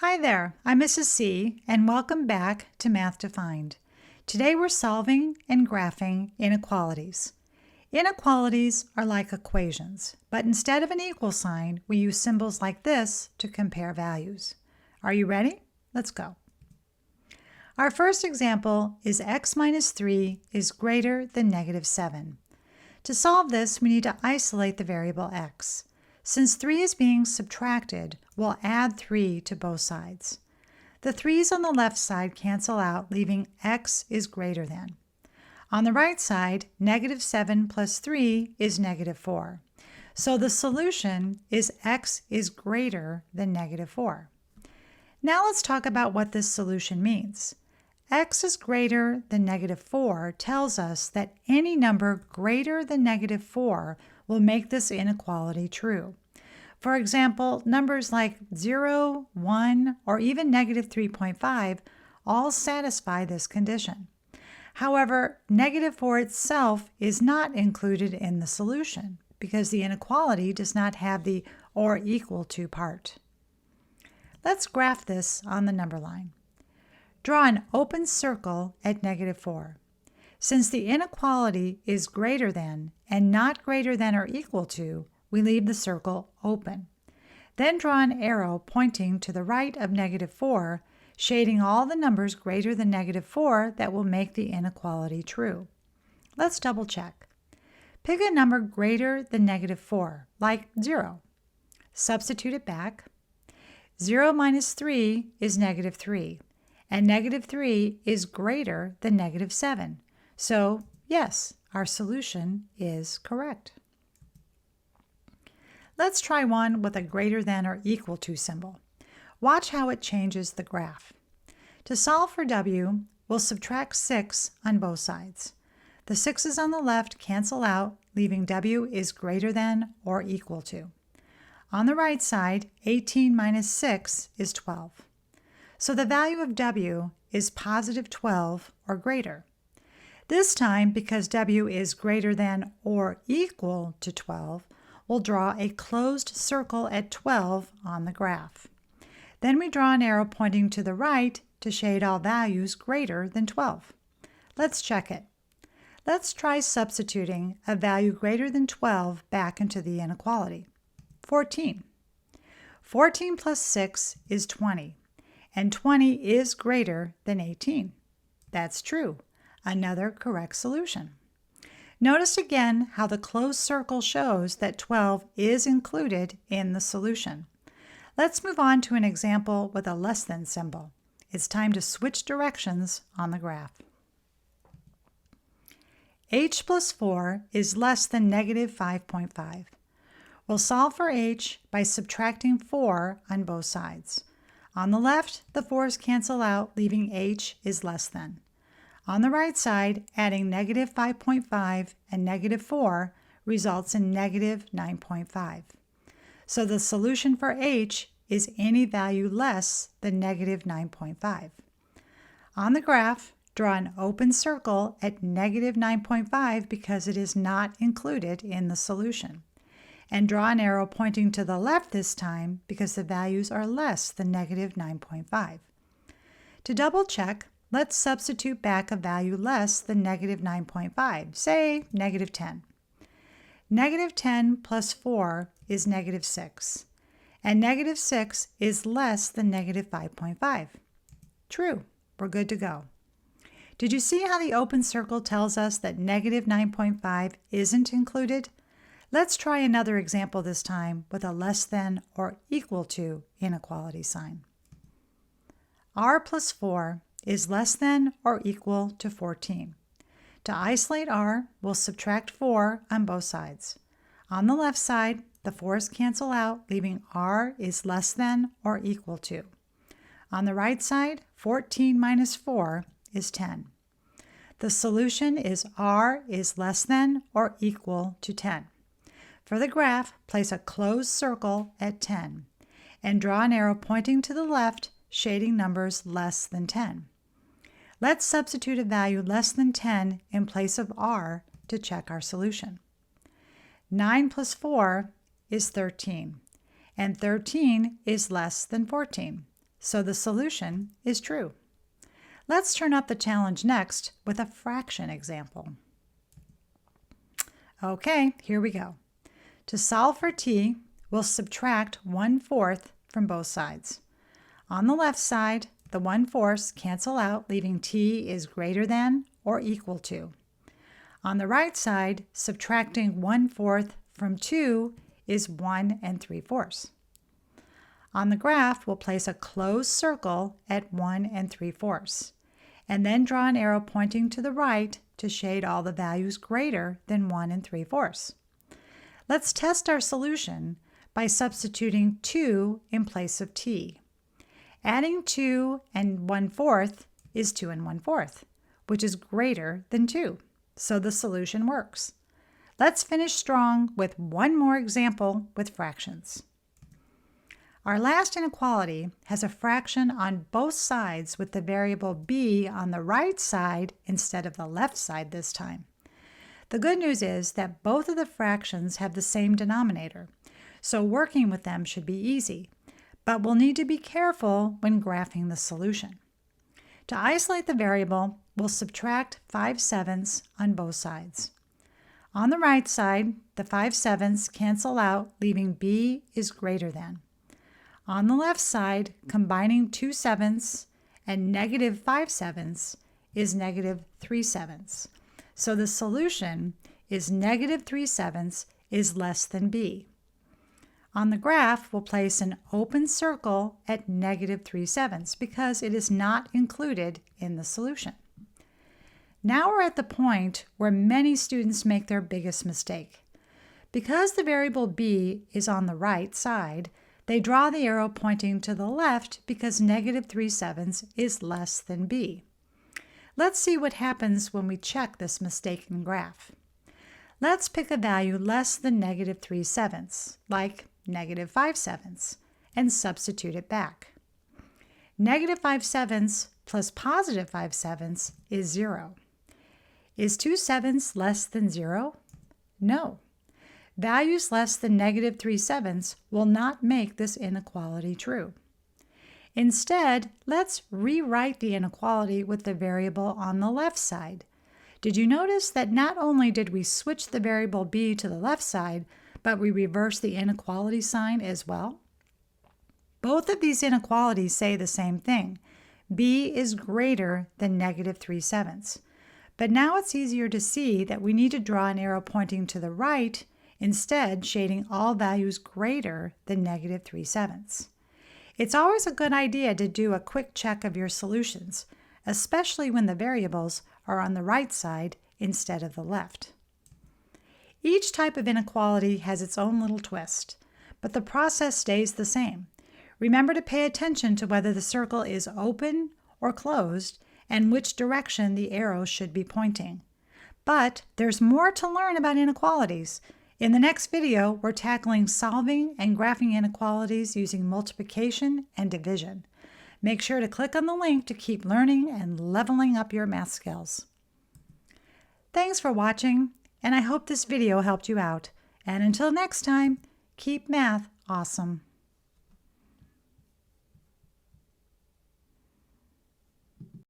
Hi there, I'm Mrs. C, and welcome back to Math Defined. Today we're solving and graphing inequalities. Inequalities are like equations, but instead of an equal sign, we use symbols like this to compare values. Are you ready? Let's go. Our first example is x minus 3 is greater than negative 7. To solve this, we need to isolate the variable x. Since 3 is being subtracted, we'll add 3 to both sides. The 3's on the left side cancel out, leaving x is greater than. On the right side, negative 7 plus 3 is negative 4. So the solution is x is greater than negative 4. Now let's talk about what this solution means. X is greater than negative 4 tells us that any number greater than negative 4 will make this inequality true. For example, numbers like 0, 1, or even negative 3.5 all satisfy this condition. However, negative 4 itself is not included in the solution because the inequality does not have the or equal to part. Let's graph this on the number line. Draw an open circle at negative 4. Since the inequality is greater than and not greater than or equal to, we leave the circle open. Then draw an arrow pointing to the right of negative 4, shading all the numbers greater than negative 4 that will make the inequality true. Let's double check. Pick a number greater than negative 4, like 0. Substitute it back. 0 minus 3 is negative 3, and negative 3 is greater than negative 7. So, yes, our solution is correct. Let's try one with a greater than or equal to symbol. Watch how it changes the graph. To solve for w, we'll subtract 6 on both sides. The 6's on the left cancel out, leaving w is greater than or equal to. On the right side, 18 minus 6 is 12. So the value of w is positive 12 or greater. This time, because w is greater than or equal to 12, we'll draw a closed circle at 12 on the graph. Then we draw an arrow pointing to the right to shade all values greater than 12. Let's check it. Let's try substituting a value greater than 12 back into the inequality. 14. 14 plus 6 is 20, and 20 is greater than 18. That's true. Another correct solution. Notice again how the closed circle shows that 12 is included in the solution. Let's move on to an example with a less than symbol. It's time to switch directions on the graph. h plus 4 is less than negative 5.5. We'll solve for h by subtracting 4 on both sides. On the left, the 4's cancel out, leaving h is less than. On the right side, adding negative 5.5 and negative 4 results in negative 9.5. So the solution for h is any value less than negative 9.5. On the graph, draw an open circle at negative 9.5 because it is not included in the solution. And draw an arrow pointing to the left this time because the values are less than negative 9.5. To double check, let's substitute back a value less than negative 9.5, say negative 10. Negative 10 plus 4 is negative 6, and negative 6 is less than negative 5.5. True, we're good to go. Did you see how the open circle tells us that negative 9.5 isn't included? Let's try another example this time with a less than or equal to inequality sign. r plus 4 is less than or equal to 14. To isolate r, we'll subtract 4 on both sides. On the left side, the 4's cancel out, leaving r is less than or equal to. On the right side, 14 minus 4 is 10. The solution is r is less than or equal to 10. For the graph, place a closed circle at 10 and draw an arrow pointing to the left, shading numbers less than 10. Let's substitute a value less than 10 in place of r to check our solution. 9 plus 4 is 13, and 13 is less than 14. so the solution is true. Let's turn up the challenge next with a fraction example. Okay, here we go. To solve for t, we'll subtract 1/4 from both sides. On the left side, the 1/4 cancel out, leaving t is greater than or equal to. On the right side, subtracting 1/4 from 2 is 1 3/4. On the graph, we'll place a closed circle at 1 3/4, and then draw an arrow pointing to the right to shade all the values greater than 1 3/4. Let's test our solution by substituting 2 in place of t. Adding 2 and 1/4 is 2 1/4, which is greater than 2, so the solution works. Let's finish strong with one more example with fractions. Our last inequality has a fraction on both sides with the variable b on the right side instead of the left side this time. The good news is that both of the fractions have the same denominator, so working with them should be easy, but we'll need to be careful when graphing the solution. To isolate the variable, we'll subtract 5/7 on both sides. On the right side, the 5/7 cancel out, leaving b is greater than. On the left side, combining 2/7 and negative 5/7 is negative 3/7. So the solution is negative 3/7 is less than b. On the graph, we'll place an open circle at negative 3/7 because it is not included in the solution. Now we're at the point where many students make their biggest mistake. Because the variable b is on the right side, they draw the arrow pointing to the left because negative 3/7 is less than b. Let's see what happens when we check this mistaken graph. Let's pick a value less than negative 3/7, like negative 5/7, and substitute it back. Negative 5/7 plus positive 5/7 is 0. Is 2/7 less than 0? No. Values less than negative 3/7 will not make this inequality true. Instead, let's rewrite the inequality with the variable on the left side. Did you notice that not only did we switch the variable b to the left side, but we reversed the inequality sign as well? Both of these inequalities say the same thing. b is greater than negative 3/7. But now it's easier to see that we need to draw an arrow pointing to the right, instead shading all values greater than negative 3/7. It's always a good idea to do a quick check of your solutions, especially when the variables are on the right side instead of the left. Each type of inequality has its own little twist, but the process stays the same. Remember to pay attention to whether the circle is open or closed and which direction the arrow should be pointing. But there's more to learn about inequalities. In the next video, we're tackling solving and graphing inequalities using multiplication and division. Make sure to click on the link to keep learning and leveling up your math skills. Thanks for watching, and I hope this video helped you out. And until next time, keep math awesome.